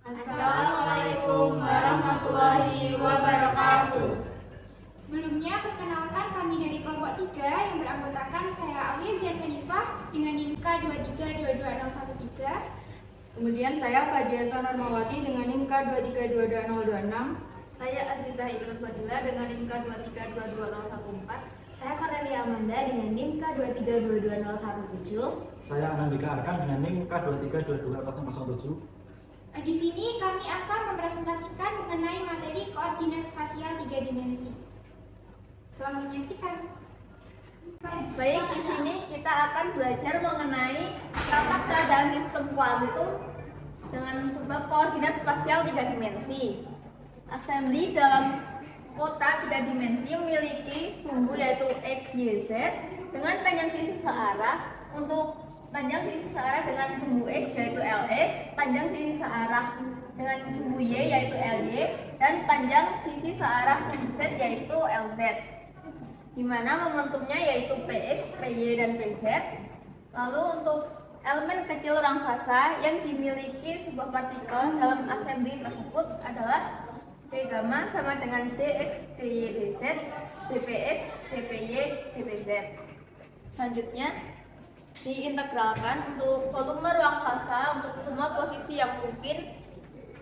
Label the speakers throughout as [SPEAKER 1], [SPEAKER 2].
[SPEAKER 1] Assalamualaikum warahmatullahi wabarakatuh.
[SPEAKER 2] Sebelumnya, perkenalkan kami dari kelompok 3 yang beranggotakan saya Aulia Zian Hanifah dengan NIM K2322013.
[SPEAKER 1] Kemudian saya Fadiasa Normawati dengan NIM K2322026.
[SPEAKER 3] Saya Azizah Ibnu Fadila dengan NIM K2322014.
[SPEAKER 4] Saya Cornelia Amanda dengan NIM K2322017.
[SPEAKER 5] Saya Anandika Arkan dengan NIM K2322007.
[SPEAKER 2] Di sini kami akan mempresentasikan mengenai materi koordinat spasial 3 dimensi. Selamat menyaksikan.
[SPEAKER 3] Baik, di sini kita akan belajar mengenai tata keadaan sistem kuantum dengan sebab koordinat spasial 3 dimensi. Assembly dalam kotak 3 dimensi memiliki sumbu yaitu X, Y, Z dengan panjang sisi searah. Untuk panjang sisi searah dengan sumbu X yaitu Lx, panjang sisi searah dengan sumbu Y yaitu Ly, dan panjang sisi searah sumbu Z yaitu Lz. Di mana momentumnya yaitu Px, Py, dan Pz. Lalu untuk elemen kecil ruang fasa yang dimiliki sebuah partikel dalam assembly tersebut adalah d gamma sama dengan dx, dy, dz, dpx, dpy, dpz. Selanjutnya diintegralkan untuk volume ruang fasa untuk semua posisi yang mungkin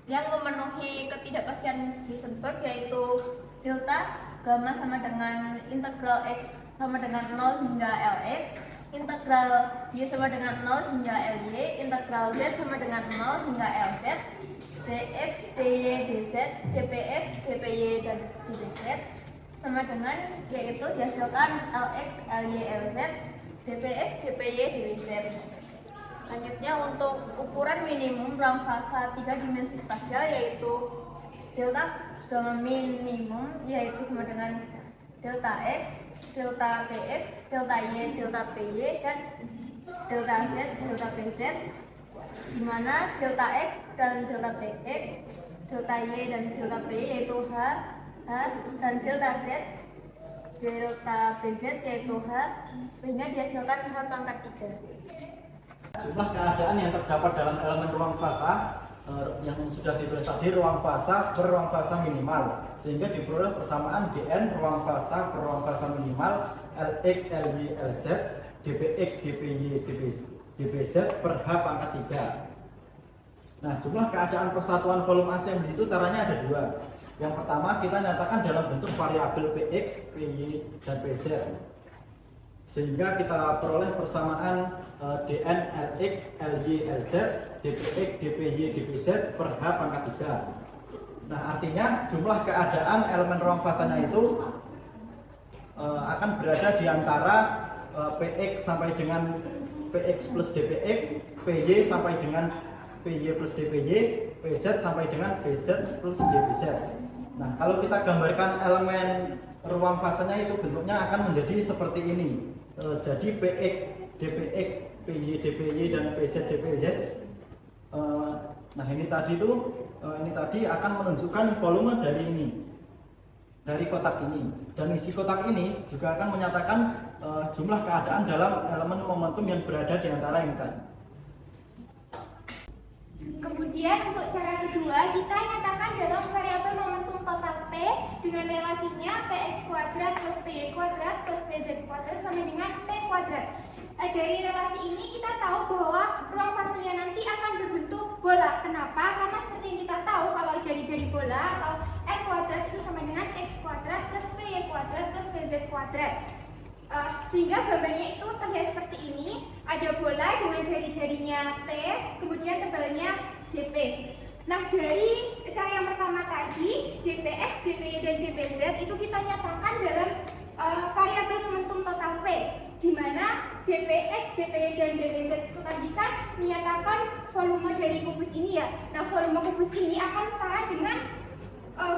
[SPEAKER 3] yang memenuhi ketidakpastian Heisenberg, yaitu delta gamma sama dengan integral x sama dengan 0 hingga lx, integral y sama dengan 0 hingga ly, integral z sama dengan 0 hingga lz, dx, dy, dz, dpx, dpy, dan dpz sama dengan yaitu dihasilkan lx, ly, lz, dpx, dpy, dpz. Selanjutnya untuk ukuran minimum ruang fasa 3 dimensi spasial yaitu delta gamma minimum yaitu sama dengan delta x, delta px, delta y, delta py, dan delta z, delta pz, di mana delta x dan delta px, delta y dan delta py yaitu h, dan delta z, delta pz yaitu h, sehingga dihasilkan h pangkat 3.
[SPEAKER 5] Jumlah keadaan yang terdapat dalam elemen ruang fasa yang sudah ditulis tadi, ruang fasa per ruang fasa minimal, sehingga diperoleh persamaan dn ruang fasa per ruang fasa minimal Lx, Ly, Lz, dpx, dpy, dpz per h pangkat 3. Nah, jumlah keadaan persatuan volume assembly itu caranya ada dua. Yang pertama, kita nyatakan dalam bentuk variabel px, py, dan pz, sehingga kita peroleh persamaan dn Lx, Ly, Lz, dpx, dpy, dpz per h pangkat 3. Nah, artinya jumlah keadaan elemen ruang fasanya itu akan berada di antara px sampai dengan px plus dpx, py sampai dengan py plus dpy, pz sampai dengan pz plus dpz. Nah, kalau kita gambarkan elemen ruang fasanya itu bentuknya akan menjadi seperti ini. Jadi px, dpx, py, dpy, dan pz, dpz. Nah, ini tadi akan menunjukkan volume dari ini, dari kotak ini, dan isi kotak ini juga akan menyatakan jumlah keadaan dalam elemen momentum yang berada di antara ini tadi.
[SPEAKER 2] Kemudian untuk cara kedua, kita nyatakan dalam variabel momentum total P dengan relasinya Px kuadrat plus Py kuadrat plus Pz kuadrat sama dengan P kuadrat. Dari relasi ini kita tahu bahwa ruang fasanya nanti akan berbentuk bola. Kenapa? Karena seperti yang kita tahu kalau jari-jari bola atau R kuadrat itu sama dengan X kuadrat plus Py kuadrat plus Pz kuadrat. Sehingga gambarnya itu terlihat seperti ini. Ada bola dengan jari-jarinya P, kemudian tebalnya dp. Nah, dari cara yang pertama tadi, dpx, dpy, dan dpz itu kita nyatakan dalam variabel momentum total P, di mana dpx, dpy, dan dpz itu tadi kan menyatakan volume dari kubus ini ya. Nah, volume kubus ini akan setara dengan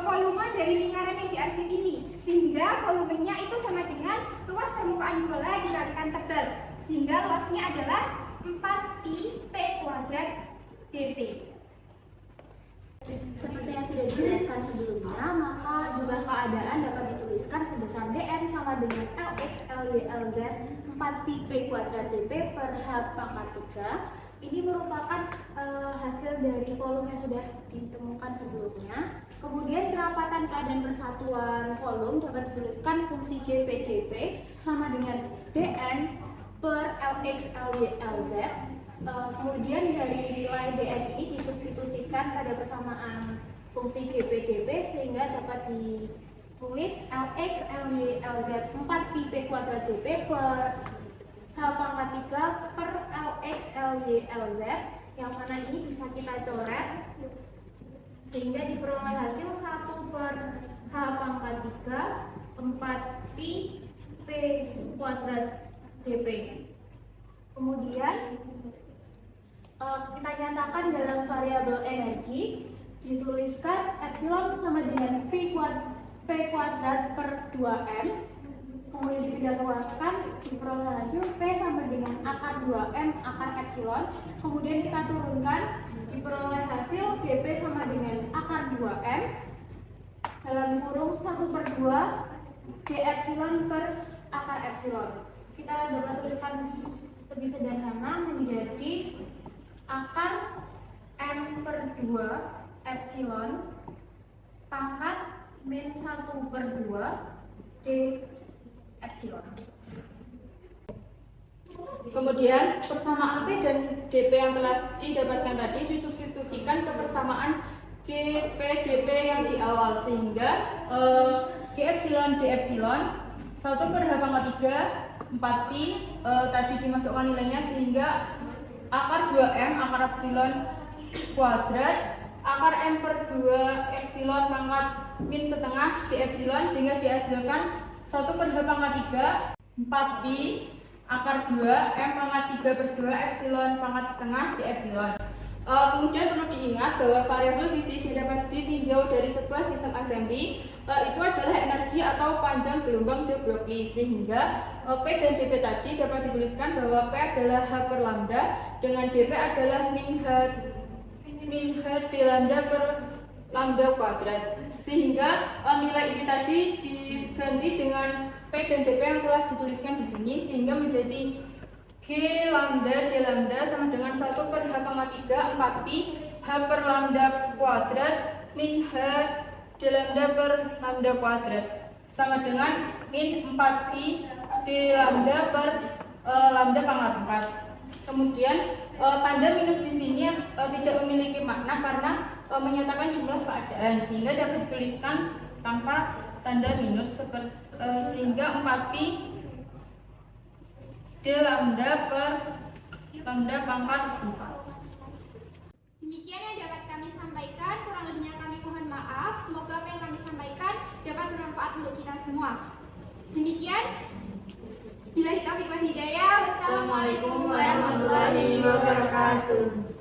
[SPEAKER 2] volume dari lingkaran yang diarsip ini, sehingga volumenya itu sama dengan luas permukaan bola dikalikan tebal, sehingga luasnya adalah 4pi p kuadrat dp.
[SPEAKER 4] Seperti yang sudah dijelaskan sebelumnya, maka jumlah keadaan dapat dituliskan sebesar dn sama dengan Lx, Ly, Lz 4pi p kuadrat dp per h pangkat 3. ini merupakan hasil dari volume yang sudah ditemukan sebelumnya. Kemudian kerapatan keadaan persatuan volume dapat dituliskan fungsi GPdP sama dengan dN per Lx Ly Lz. Kemudian dari nilai dN ini disubstitusikan pada persamaan fungsi GPdP sehingga dapat ditulis Lx Ly Lz 4pi P kuadrat dP per H pangkat 3 per Lx Ly Lz, yang mana ini bisa kita coret sehingga diperoleh hasil 1 per H pangkat 3 4pi P kuadrat dP. Kemudian kita nyatakan dalam variabel energi dituliskan epsilon sama dengan P kuadrat per 2M, kemudian dipindah luaskan diperoleh hasil P sama dengan akar 2M akar epsilon, kemudian kita turunkan diperoleh hasil dP sama dengan akar 2M dalam kurung 1 per 2 d epsilon per akar epsilon. Kita dapat tuliskan lebih sederhana menjadi akar M per 2 epsilon pangkat min 1 per 2 d epsilon.
[SPEAKER 1] Kemudian persamaan P dan dP yang telah didapatkan tadi disubstitusikan ke persamaan GP dP yang di awal sehingga G epsilon D epsilon 1 per H pangkat 3 4pi tadi dimasukkan nilainya sehingga akar 2M akar epsilon kuadrat akar M per 2 epsilon pangkat min setengah D epsilon sehingga dihasilkan 1 per H pangkat 3 4pi akar 2 M pangkat 3 per 2 epsilon pangkat setengah D epsilon. Kemudian perlu diingat bahwa variabel fisis yang dapat ditinjau dari sebuah sistem assembly itu adalah energi atau panjang gelombang de Broglie, sehingga P dan dP tadi dapat dituliskan bahwa P adalah H per lambda dengan dP adalah min H d lambda per lambda kuadrat, sehingga nilai ini tadi diganti dengan P dan dP yang telah dituliskan di sini sehingga menjadi G lambda D lambda sama dengan 1 per H pangkat 3 4pi H per lambda kuadrat min H D lambda per lambda kuadrat sama dengan min 4pi D lambda per lambda pangkat 4. Kemudian tanda minus di sini tidak memiliki makna karena menyatakan jumlah keadaan sehingga dapat dituliskan tanpa tanda minus sehingga 4pi D lambda per lambda pangkat 4.
[SPEAKER 2] Demikian yang dapat kami sampaikan, kurang lebihnya kami mohon maaf. Semoga apa yang kami sampaikan dapat bermanfaat untuk kita semua. Demikian, billahi taufiq wal hidayah. Wassalamualaikum warahmatullahi wabarakatuh.